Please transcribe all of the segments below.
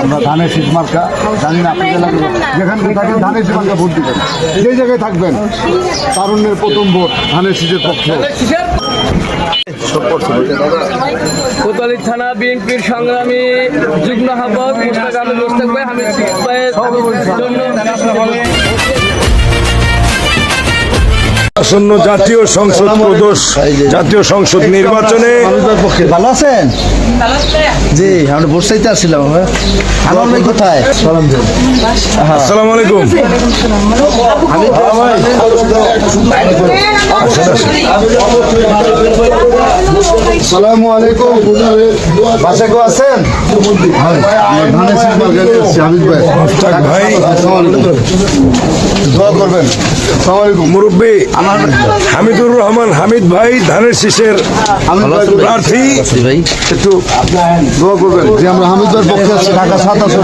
আমরা ধানের শীষ মার্কা জানি না, আপনি যেখানে থাকেন ধানের শীষ মার্কা ভোট দিবেন, যেই জায়গায় থাকবেন। তারুণ্যের প্রথম ভোট ধানের শীষের পক্ষে। কোতোয়ালি থানা বিএনপির সংগ্রামী যুগ্ম আহ্বায়ক মুশতাক আহমেদ মুশতাক ভাই হামিদ ভাইয়ের জন্য আসন্ন জাতীয় সংসদ প্রদোষ জাতীয় সংসদ নির্বাচনে ভালো আছেন? জি, আমরা ভোট চাইতে আসছিলাম। আমার ভাই কোথায়? আসসালামু আলাইকুম। আসসালামু আলাইকুম। বাসা কেউ আছেন? ধানের শীষ মার্কা হামিদ ভাই। মুশতাক ভাই দোয়া করবেন। আসসালামু আলাইকুম। মুরব্বী হামিদুর রহমান হামিদ ভাই ধানের শীষের প্রার্থী, একটু দোয়া করবেন যে আমরা হামিদ ভাইয়ের পক্ষে আছি। ঢাকা 7 আসন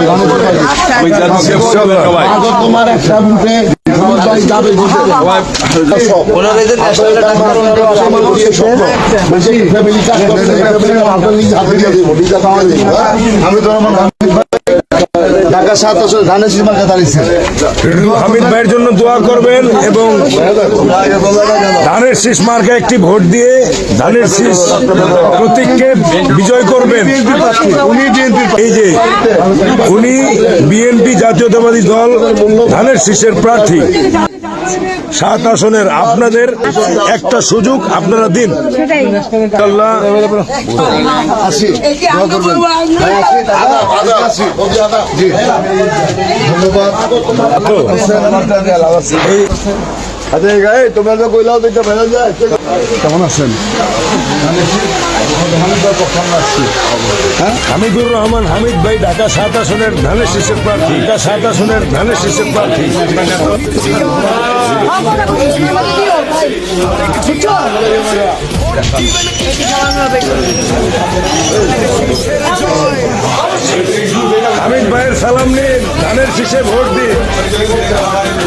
তোমার একটা বুথে হামিদ ভাই যাবে। হামিদুর রহমান ঢাকা 7 আসন ধানের শীষ মার্কা দাঁড়িয়েছে। হামিদ ভাইয়ের জন্য দোয়া করবেন এবং ধানের শীষ মার্কা একটি ভোট দিয়ে ধানের শীষ প্রতীককে বিজয় করবেন। এই যে উনি বিএনপি জাতীয়তাবাদী দল ধানের শীষের প্রার্থী। 7 আসনের আপনাদের একটা সুযোগ আপনারা দিন। কেমন আছেন? হামিদুর রহমান হামিদ ভাই ঢাকা 7 আসনের ধানের শীষের প্রার্থী। ঢাকা 7 আসনের ধানের শীষের প্রার্থী। হামিদ ভাইয়ের সালাম নিয়ে ধানের শীষে ভোট দিন।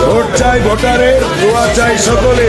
ভোট চাই ভোটারের, দোয়া চাই সকলে।